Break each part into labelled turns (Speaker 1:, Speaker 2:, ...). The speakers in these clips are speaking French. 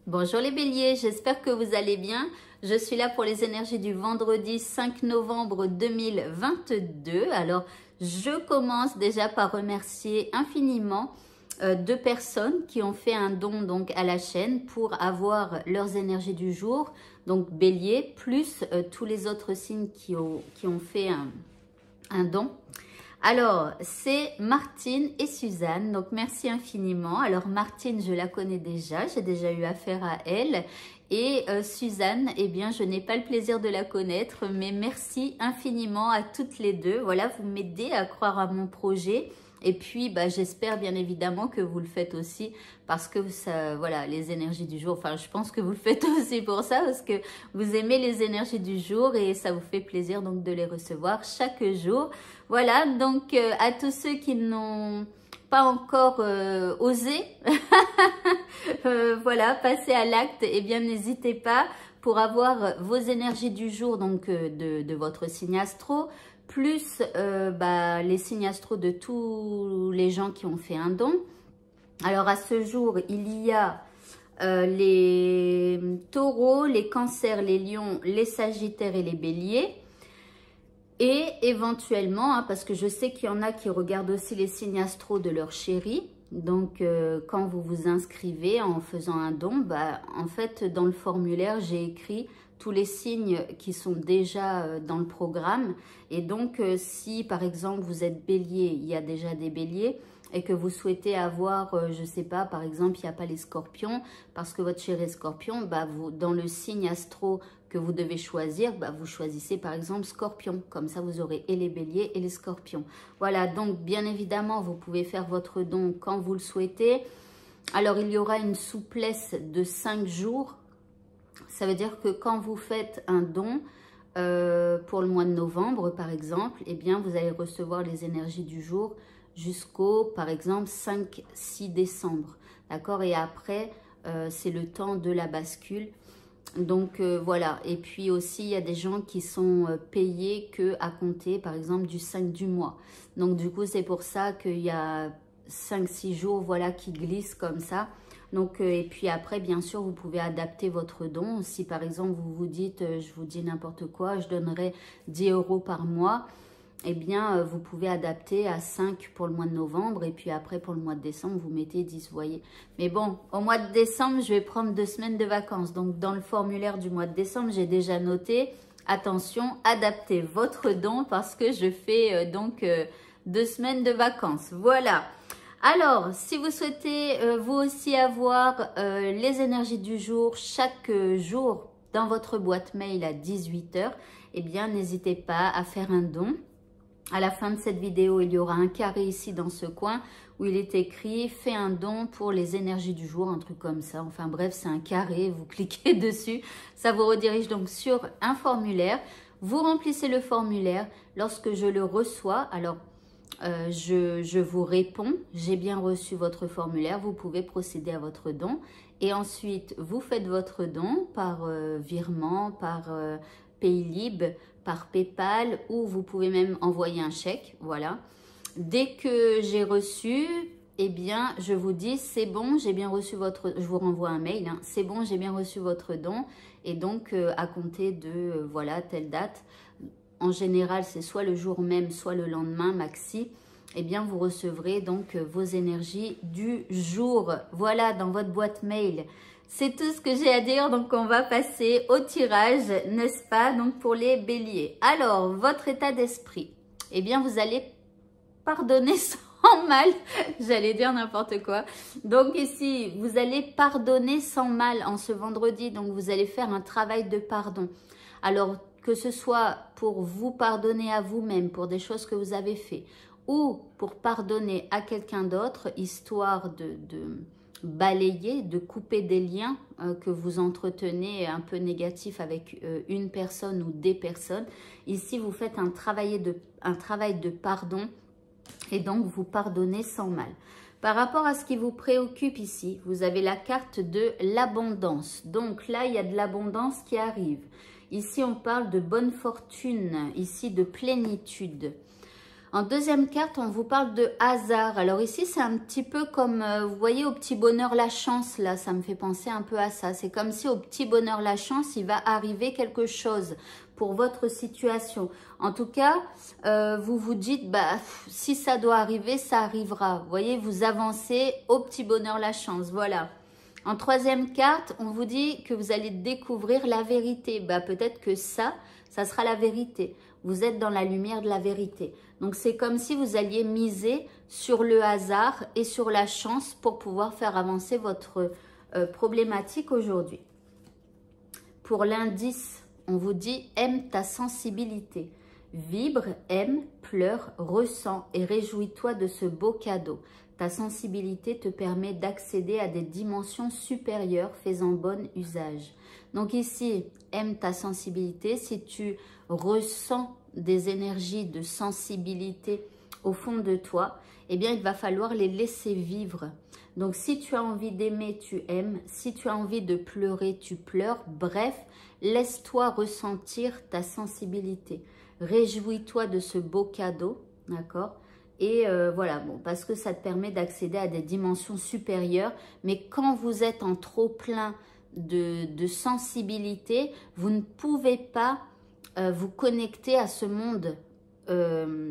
Speaker 1: Bonjour les béliers, j'espère que vous allez bien. Je suis là pour les énergies du vendredi 5 novembre 2022. Alors, je commence déjà par remercier infiniment deux personnes qui ont fait un don donc à la chaîne pour avoir leurs énergies du jour. Donc, bélier, plus tous les autres signes qui ont fait un don. Alors, c'est Martine et Suzanne, donc merci infiniment. Alors, Martine, je la connais déjà, j'ai déjà eu affaire à elle. Et Suzanne, eh bien, je n'ai pas le plaisir de la connaître, mais merci infiniment à toutes les deux. Voilà, vous m'aidez à croire à mon projet. Et puis, bah, j'espère bien évidemment que vous le faites aussi parce que ça, voilà, les énergies du jour, enfin, je pense que vous le faites aussi pour ça parce que vous aimez les énergies du jour et ça vous fait plaisir donc de les recevoir chaque jour. Voilà, donc à tous ceux qui n'ont pas encore osé, voilà, passer à l'acte, eh bien, n'hésitez pas pour avoir vos énergies du jour, donc de votre signe astro, plus les signes astro de tous les gens qui ont fait un don. Alors, à ce jour, il y a les taureaux, les cancers, les lions, les sagittaires et les béliers. Et éventuellement, hein, parce que je sais qu'il y en a qui regardent aussi les signes astro de leur chéri. Donc, quand vous vous inscrivez en faisant un don, bah, en fait, dans le formulaire, j'ai écrit tous les signes qui sont déjà dans le programme. Et donc, si par exemple, vous êtes bélier, il y a déjà des béliers, et que vous souhaitez avoir, je ne sais pas, par exemple, il n'y a pas les scorpions, parce que votre chéri est scorpion, bah, vous, dans le signe astro que vous devez choisir, bah, vous choisissez par exemple scorpion. Comme ça, vous aurez et les béliers et les scorpions. Voilà, donc bien évidemment, vous pouvez faire votre don quand vous le souhaitez. Alors, il y aura une souplesse de 5 jours. Ça veut dire que quand vous faites un don pour le mois de novembre, par exemple, eh bien, vous allez recevoir les énergies du jour jusqu'au, par exemple, 5-6 décembre. D'accord? Et après, c'est le temps de la bascule. Donc, voilà. Et puis aussi, il y a des gens qui sont payés qu'à compter, par exemple, du 5 du mois. Donc, du coup, c'est pour ça qu'il y a 5-6 jours, voilà, qui glissent comme ça. Donc, et puis après, bien sûr, vous pouvez adapter votre don. Si, par exemple, vous vous dites, je vous dis n'importe quoi, je donnerai 10 € par mois, eh bien, vous pouvez adapter à 5 pour le mois de novembre. Et puis après, pour le mois de décembre, vous mettez 10, vous voyez. Mais bon, au mois de décembre, je vais prendre 2 semaines de vacances. Donc, dans le formulaire du mois de décembre, j'ai déjà noté, attention, adaptez votre don parce que je fais 2 semaines de vacances. Voilà. Alors, si vous souhaitez vous aussi avoir les énergies du jour chaque jour dans votre boîte mail à 18 h, eh bien, n'hésitez pas à faire un don. À la fin de cette vidéo, il y aura un carré ici dans ce coin où il est écrit « Fais un don pour les énergies du jour », un truc comme ça. Enfin bref, c'est un carré, vous cliquez dessus. Ça vous redirige donc sur un formulaire. Vous remplissez le formulaire. Lorsque je le reçois, alors je vous réponds, j'ai bien reçu votre formulaire, vous pouvez procéder à votre don. Et ensuite, vous faites votre don par virement, par Paylib, par PayPal, ou vous pouvez même envoyer un chèque, voilà. Dès que j'ai reçu, eh bien, je vous dis, c'est bon, j'ai bien reçu votre... Je vous renvoie un mail, hein, c'est bon, j'ai bien reçu votre don. Et donc, à compter de, voilà, telle date, en général, c'est soit le jour même, soit le lendemain, maxi, eh bien, vous recevrez donc vos énergies du jour. Voilà, dans votre boîte mail. C'est tout ce que j'ai à dire, donc on va passer au tirage, n'est-ce pas? Donc, pour les béliers. Alors, votre état d'esprit, eh bien, vous allez pardonner sans mal. J'allais dire n'importe quoi. Donc, ici, vous allez pardonner sans mal en ce vendredi. Donc, vous allez faire un travail de pardon. Alors, que ce soit pour vous pardonner à vous-même pour des choses que vous avez fait ou pour pardonner à quelqu'un d'autre, histoire de balayer, de couper des liens que vous entretenez un peu négatifs avec une personne ou des personnes. Ici, vous faites un travail de pardon et donc vous pardonnez sans mal. Par rapport à ce qui vous préoccupe ici, vous avez la carte de l'abondance. Donc là, il y a de l'abondance qui arrive. Ici, on parle de bonne fortune, ici de plénitude. En deuxième carte, on vous parle de hasard. Alors ici, c'est un petit peu comme, vous voyez, au petit bonheur la chance, là, ça me fait penser un peu à ça. C'est comme si au petit bonheur la chance, il va arriver quelque chose pour votre situation. En tout cas, vous vous dites, bah, si ça doit arriver, ça arrivera. Vous voyez, vous avancez au petit bonheur la chance, voilà. En troisième carte, on vous dit que vous allez découvrir la vérité. Bah, peut-être que ça sera la vérité. Vous êtes dans la lumière de la vérité. Donc, c'est comme si vous alliez miser sur le hasard et sur la chance pour pouvoir faire avancer votre problématique aujourd'hui. Pour l'indice, on vous dit « aime ta sensibilité ». Vibre, aime, pleure, ressens et réjouis-toi de ce beau cadeau. Ta sensibilité te permet d'accéder à des dimensions supérieures, fais-en bon usage. Donc ici, aime ta sensibilité. Si tu ressens des énergies de sensibilité au fond de toi, eh bien, il va falloir les laisser vivre. Donc, si tu as envie d'aimer, tu aimes. Si tu as envie de pleurer, tu pleures. Bref, laisse-toi ressentir ta sensibilité. Réjouis-toi de ce beau cadeau, d'accord? Et voilà, bon, parce que ça te permet d'accéder à des dimensions supérieures. Mais quand vous êtes en trop plein de sensibilité, vous ne pouvez pas vous connecter à ce monde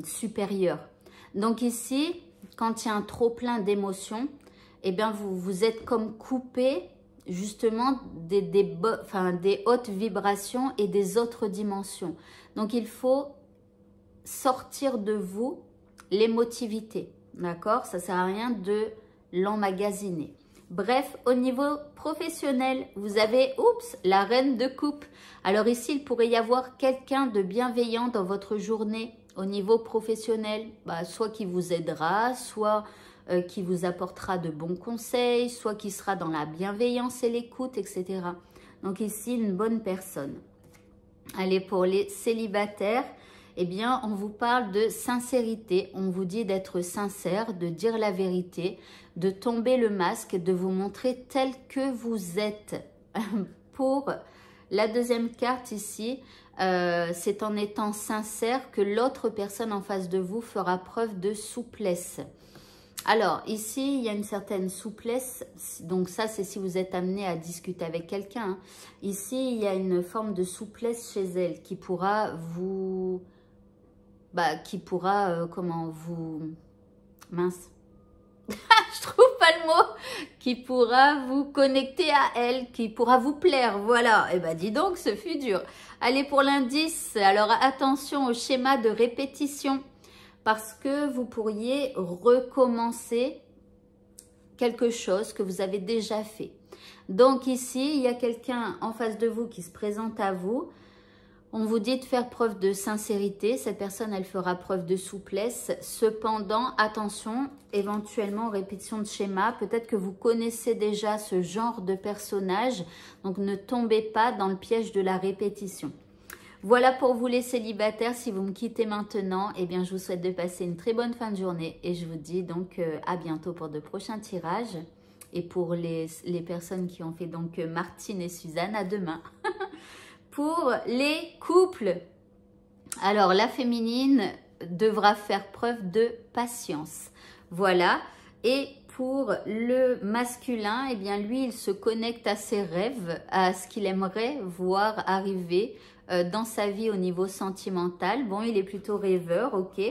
Speaker 1: supérieur. Donc ici, quand il y a un trop plein d'émotions, eh bien vous êtes comme coupé justement des hautes vibrations et des autres dimensions. Donc il faut sortir de vous l'émotivité, d'accord? Ça sert à rien de l'emmagasiner. Bref, au niveau professionnel, vous avez, oups, la reine de coupe. Alors ici, il pourrait y avoir quelqu'un de bienveillant dans votre journée au niveau professionnel, bah, soit qui vous aidera, soit qui vous apportera de bons conseils, soit qui sera dans la bienveillance et l'écoute, etc. Donc ici, une bonne personne. Allez, pour les célibataires, eh bien, on vous parle de sincérité. On vous dit d'être sincère, de dire la vérité, de tomber le masque, de vous montrer tel que vous êtes. Pour la deuxième carte ici, c'est en étant sincère que l'autre personne en face de vous fera preuve de souplesse. Alors, ici, il y a une certaine souplesse. Donc ça, c'est si vous êtes amené à discuter avec quelqu'un. Hein. Ici, il y a une forme de souplesse chez elle qui pourra vous... comment vous... Mince. Je trouve pas le mot. Qui pourra vous connecter à elle, qui pourra vous plaire. Voilà. Eh ben, dis donc, ce fut dur. Allez, pour l'indice. Alors, attention au schéma de répétition. Parce que vous pourriez recommencer quelque chose que vous avez déjà fait. Donc ici, il y a quelqu'un en face de vous qui se présente à vous. On vous dit de faire preuve de sincérité. Cette personne, elle fera preuve de souplesse. Cependant, attention, éventuellement, répétition de schéma. Peut-être que vous connaissez déjà ce genre de personnage. Donc, ne tombez pas dans le piège de la répétition. Voilà pour vous les célibataires. Si vous me quittez maintenant, eh bien, je vous souhaite de passer une très bonne fin de journée. Et je vous dis donc à bientôt pour de prochains tirages. Et pour les personnes qui ont fait donc Martine et Suzanne, à demain. Pour les couples, alors la féminine devra faire preuve de patience. Voilà. Et pour le masculin, eh bien, lui, il se connecte à ses rêves, à ce qu'il aimerait voir arriver dans sa vie au niveau sentimental. Bon, il est plutôt rêveur, ok.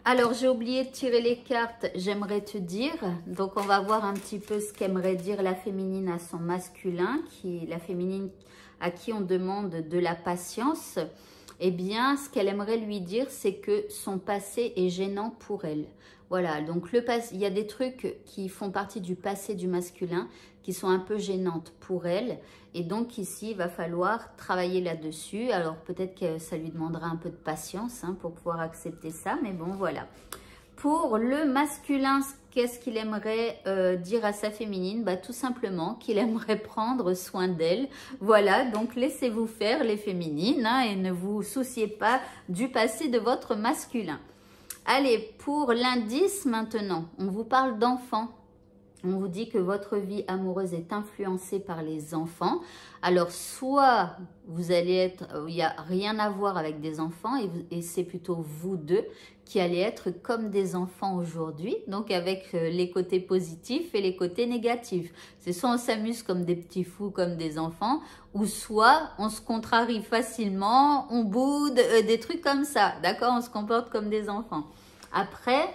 Speaker 1: Alors, j'ai oublié de tirer les cartes, j'aimerais te dire. Donc, on va voir un petit peu ce qu'aimerait dire la féminine à son masculin, la féminine à qui on demande de la patience. Eh bien, ce qu'elle aimerait lui dire, c'est que son passé est gênant pour elle. Voilà, donc il y a des trucs qui font partie du passé du masculin qui sont un peu gênantes pour elle. Et donc ici, il va falloir travailler là-dessus. Alors peut-être que ça lui demandera un peu de patience pour pouvoir accepter ça. Mais bon, voilà. Pour le masculin, qu'est-ce qu'il aimerait dire à sa féminine? Bah, tout simplement qu'il aimerait prendre soin d'elle. Voilà, donc laissez-vous faire les féminines et ne vous souciez pas du passé de votre masculin. Allez, pour l'indice maintenant, on vous parle d'enfants. On vous dit que votre vie amoureuse est influencée par les enfants. Alors, soit vous allez être, il n'y a rien à voir avec des enfants et c'est plutôt vous deux qui allez être comme des enfants aujourd'hui. Donc, avec les côtés positifs et les côtés négatifs. C'est soit on s'amuse comme des petits fous, comme des enfants, ou soit on se contrarie facilement, on boude, des trucs comme ça. D'accord? On se comporte comme des enfants. Après,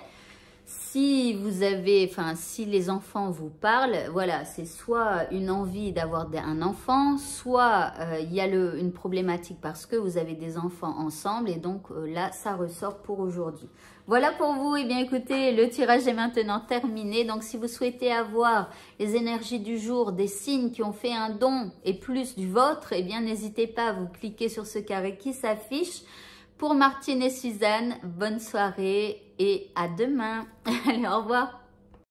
Speaker 1: si vous avez, enfin, si les enfants vous parlent, voilà, c'est soit une envie d'avoir un enfant, soit il y a une problématique parce que vous avez des enfants ensemble et donc là, ça ressort pour aujourd'hui. Voilà pour vous. Eh bien, écoutez, le tirage est maintenant terminé. Donc, si vous souhaitez avoir les énergies du jour, des signes qui ont fait un don et plus du vôtre, eh bien, n'hésitez pas à vous cliquer sur ce carré qui s'affiche. Pour Martine et Suzanne, bonne soirée et à demain. Allez, au revoir.